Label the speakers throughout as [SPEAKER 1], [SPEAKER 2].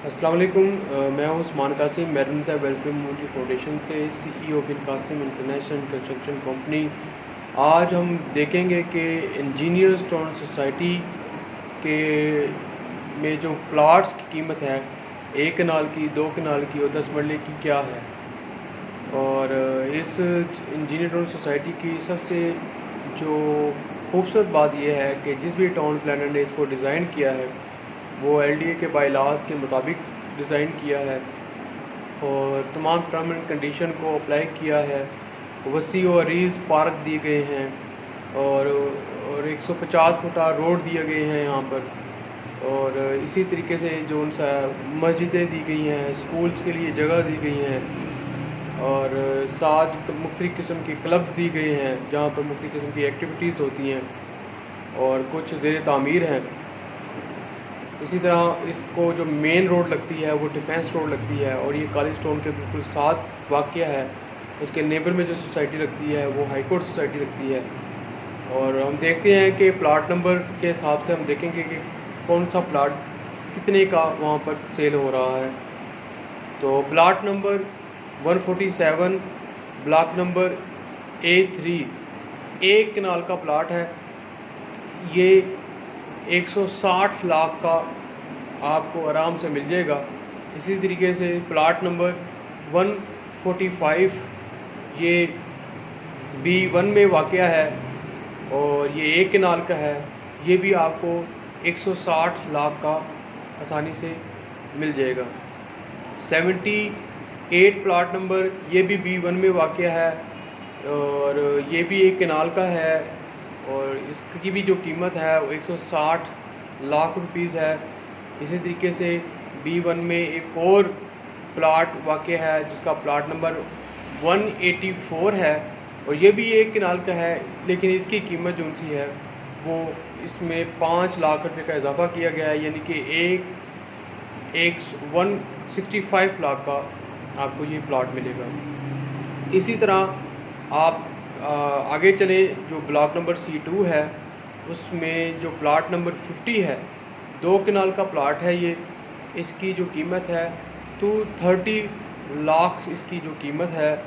[SPEAKER 1] अस्सलाम वालेकुम। मैं हूं उस्मान कासिम, मैरून साहब वेलफेयर मूवमेंट फाउंडेशन से सीईओ बिन कासिम इंटरनेशनल कंस्ट्रक्शन कंपनी। आज हम देखेंगे कि इंजीनियर्स टाउन सोसाइटी के में जो प्लाट्स की कीमत है, 1 कनाल की, 2 कनाल की और 10 मरले की क्या है। और इस इंजीनियर टाउन सोसाइटी की सबसे जो खूबसूरत बात यह है कि जिस भी टाउन प्लानर ने इसको डिज़ाइन किया है वो एलडीए के बायलाज के मुताबिक डिज़ाइन किया है और तमाम टर्म एंड कंडीशन को अप्लाई किया है। वसी और अरीज़ पार्क दिए गए हैं और 150 फुटा रोड दिए गए हैं यहाँ पर। और इसी तरीके से जो उनसा मस्जिदें दी गई हैं, स्कूल्स के लिए जगह दी गई हैं और साथ मुख्तलिफ़ किस्म के क्लब्स दी गए हैं जहाँ पर मुख्तलिफ़ किस्म की एक्टिविटीज़ होती हैं और कुछ ज़ेर तामीर हैं। इसी तरह इसको जो मेन रोड लगती है वो डिफेंस रोड लगती है और ये कॉलेज टाउन के बिल्कुल साथ वाक़या है। उसके नेबर में जो सोसाइटी लगती है वो हाई कोर्ट सोसाइटी लगती है। और हम देखते हैं कि प्लाट नंबर के हिसाब से हम देखेंगे कि कौन सा प्लाट कितने का वहाँ पर सेल हो रहा है। तो plot number 147 block number A3 1 कनाल का प्लाट है। ये 160 लाख का आपको आराम से मिल जाएगा। इसी तरीके से प्लाट नंबर 145 ये B1 में वाक़या है और ये 1 कनाल का है। ये भी आपको 160 लाख का आसानी से मिल जाएगा। 78 प्लाट नंबर ये भी B1 में वाक़या है और ये भी 1 कनाल का है और इसकी भी जो कीमत है वो 160 लाख रुपीज़ है। इसी तरीके से B1 में एक और प्लाट वाक़या है जिसका प्लाट नंबर 184 है और ये भी 1 कनाल का है, लेकिन इसकी कीमत जो सी है वो इसमें 5 लाख रुपए का इजाफा किया गया है, यानी कि 165 लाख का आपको ये प्लाट मिलेगा। इसी तरह आप आगे चले, जो ब्लॉक नंबर C2 है उसमें जो प्लाट नंबर 50 है, 2 कनाल का प्लाट है ये। इसकी जो कीमत है 230 लाख इसकी जो कीमत है।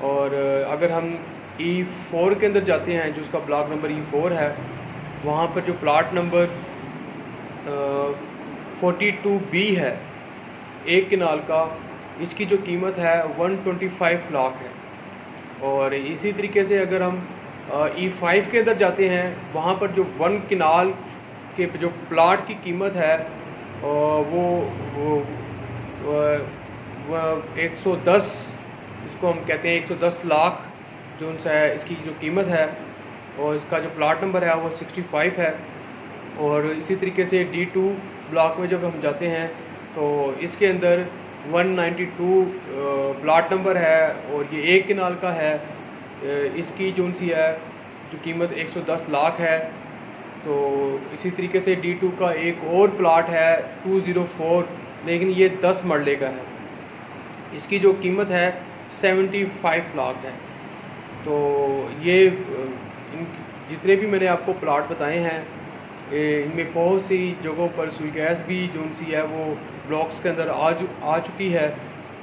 [SPEAKER 1] और अगर हम E4 के अंदर जाते हैं, जो उसका ब्लॉक नंबर E4 है, वहाँ पर जो प्लाट नंबर 42B है 1 कनाल का, इसकी जो कीमत है 125 लाख है। और इसी तरीके से अगर हम E5 के अंदर जाते हैं, वहाँ पर जो 1 कनाल के जो प्लाट की कीमत है वो 110, इसको हम कहते हैं 110 लाख जो उनसे है, इसकी जो कीमत है। और इसका जो प्लाट नंबर है वो 65 है। और इसी तरीके से D2 ब्लॉक में जब हम जाते हैं तो इसके अंदर 192 प्लाट नंबर है और ये 1 कनाल का है। इसकी जो सी है जो कीमत 110 लाख है। तो इसी तरीके से D2 का एक और प्लाट है 204, लेकिन ये 10 मरले का है। इसकी जो कीमत है 75 लाख है। तो ये जितने भी मैंने आपको प्लाट बताए हैं, इनमें बहुत सी जगहों पर सुई गैस भी जो सी है वो ब्लॉक्स के अंदर आ चुकी है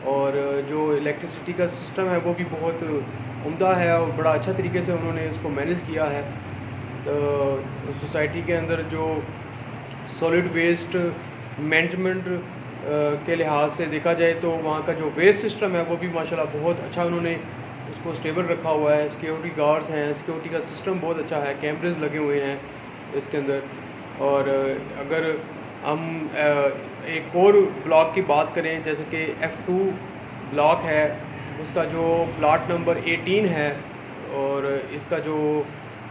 [SPEAKER 1] और जो इलेक्ट्रिसिटी का सिस्टम है वो भी बहुत उम्दा है और बड़ा अच्छा तरीके से उन्होंने इसको मैनेज किया है। सोसाइटी के अंदर जो सॉलिड वेस्ट मैनेजमेंट के लिहाज से देखा जाए तो वहाँ का जो वेस्ट सिस्टम है वो भी माशाल्लाह बहुत अच्छा उन्होंने उसको स्टेबल रखा हुआ है। सिक्योरिटी गार्ड्स हैं, सिक्योरिटी का सिस्टम बहुत अच्छा है, कैमरेज लगे हुए हैं इसके अंदर। और अगर हम एक और ब्लॉक की बात करें, जैसे कि F2 ब्लॉक है, उसका जो प्लाट नंबर 18 है और इसका जो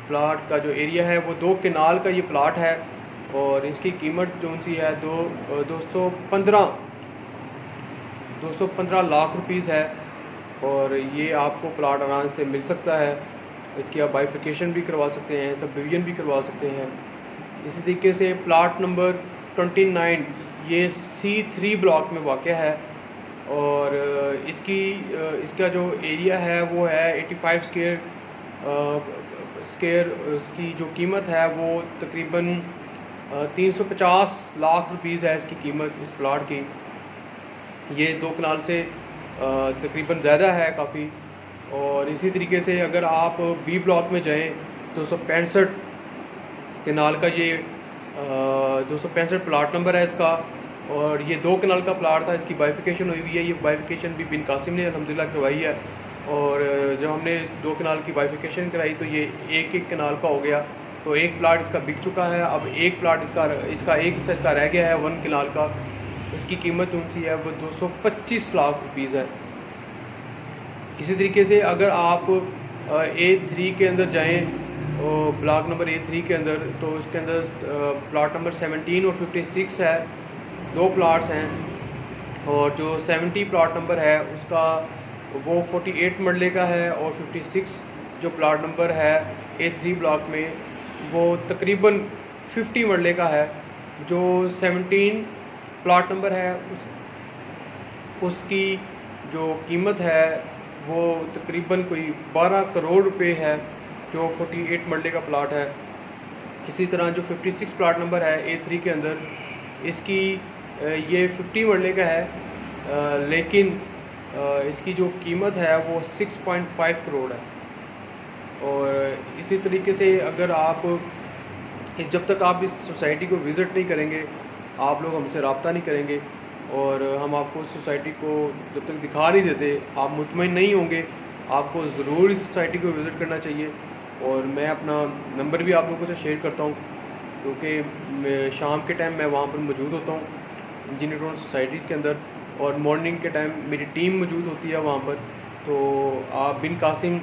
[SPEAKER 1] प्लाट का जो एरिया है वो 2 कनाल का ये प्लाट है और इसकी कीमत जो सी है 215 लाख रुपीज़ है। और ये आपको प्लाट आराम से मिल सकता है। इसकी आप बाइफिकेशन भी करवा सकते हैं, सब डिवीजन भी करवा सकते हैं। इसी तरीके से प्लाट नंबर 29 ये C3 ब्लॉक में वाक़या है और इसका जो एरिया है वो है 85 स्क्वायर। इसकी जो कीमत है वो तकरीबन 350 लाख रुपीज़ है इसकी कीमत इस प्लाट की। ये 2 कनाल से तकरीबन ज़्यादा है काफ़ी। और इसी तरीके से अगर आप बी ब्लॉक में जाएँ 265 कनाल का ये 265 प्लाट नंबर है इसका। और ये 2 कनाल का प्लाट था, इसकी बाइफिकेशन हुई हुई है। ये बाइफिकेशन भी बिन कासिम ने अल्हम्दुलिल्लाह करवाई है। और जब हमने 2 कनाल की बाइफिकेशन कराई तो ये एक कनाल का हो गया। तो एक प्लाट इसका बिक चुका है। अब एक प्लाट इसका एक हिस्सा इसका रह गया है 1 कनाल का। इसकी कीमत उनसी है वो 225 लाख रुपीज़ है। इसी तरीके से अगर आप A3 के अंदर जाएँ, ब्लॉक नंबर A3 के अंदर, तो उसके अंदर प्लाट नंबर 17 और 56 है, 2 प्लाट्स हैं। और जो 70 प्लाट नंबर है उसका वो 48 मरले का है। और 56 जो प्लाट नंबर है A3 ब्लॉक में वो तकरीबन 50 मरले का है। जो 17 प्लाट नंबर है उसकी जो कीमत है वो तकरीबन कोई 12 करोड़ रुपए है, जो 48 मरले का प्लाट है। इसी तरह जो 56 प्लाट नंबर है A3 के अंदर, इसकी ये 50 मरले का है, लेकिन इसकी जो कीमत है वो 6.5 करोड़ है। और इसी तरीके से अगर आप जब तक आप इस सोसाइटी को विज़िट नहीं करेंगे, आप लोग हमसे रब्ता नहीं करेंगे और हम आपको सोसाइटी को जब तक दिखा नहीं देते, आप मुतमईन नहीं होंगे। आपको ज़रूर इस सोसाइटी को विज़िट करना चाहिए। और मैं अपना नंबर भी आप लोगों से शेयर करता हूँ, क्योंकि शाम के टाइम मैं वहाँ पर मौजूद होता हूँ इंजीनियर टाउन सोसाइटी के अंदर, और मॉर्निंग के टाइम मेरी टीम मौजूद होती है वहाँ पर। तो आप बिन कासिम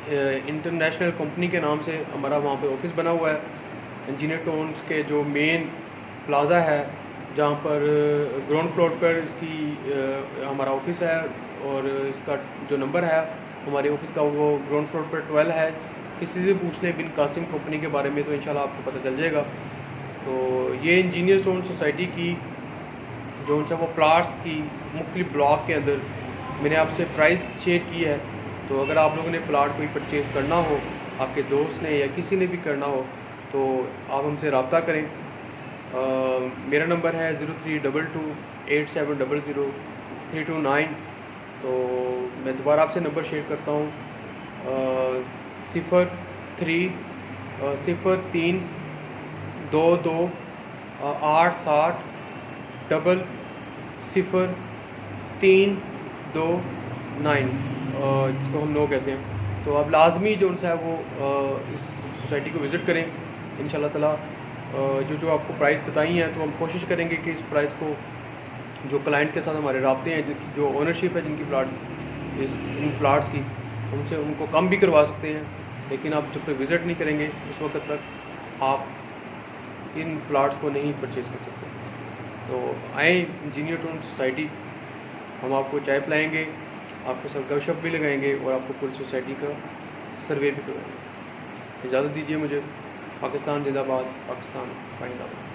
[SPEAKER 1] इंटरनेशनल कंपनी के नाम से हमारा वहाँ पे ऑफ़िस बना हुआ है। इंजीनियर टाउन्स के जो मेन प्लाज़ा है, जहाँ पर ग्राउंड फ्लोर पर इसकी हमारा ऑफ़िस है। और इसका जो नंबर है हमारे ऑफ़िस का वो ग्राउंड फ्लोर पर 12 है। किसी से पूछ लें बिन कासिम कंपनी के बारे में तो इंशाल्लाह आपको पता चल जाएगा। तो ये इंजीनियर टाउन सोसाइटी की जो उनसे वो प्लाट्स की मुख्तलिफ ब्लॉक के अंदर मैंने आपसे प्राइस शेयर की है। तो अगर आप लोगों ने प्लाट कोई परचेज़ करना हो, आपके दोस्त ने या किसी ने भी करना हो, तो आप हमसे रब्ता करें। मेरा नंबर है 03228700 तो मैं दोबारा आपसे नंबर शेयर करता हूँ, 03 जिसको हम लोग कहते हैं। तो आप लाजमी जो उनसे है वो इस सोसाइटी को विज़िट करें इंशाल्लाह ताला। जो आपको प्राइस बताई हैं, तो हम कोशिश करेंगे कि इस प्राइस को जो क्लाइंट के साथ हमारे राब्ते हैं, जो ओनरशिप है जिनकी इन प्लाट्स की, उनसे उनको कम भी करवा सकते हैं। लेकिन आप जब तक विज़िट नहीं करेंगे उस वक्त तक आप इन प्लाट्स को नहीं परचेज़ कर सकते। तो आए इंजीनियर टाउन सोसाइटी, हम आपको चाय पिलाएँगे, आपके साथ गपशप भी लगाएंगे और आपको पूरी सोसाइटी का सर्वे भी करवाएंगे। इजाज़त दीजिए मुझे। पाकिस्तान जिंदाबाद, पाकिस्तान जिंदाबाद।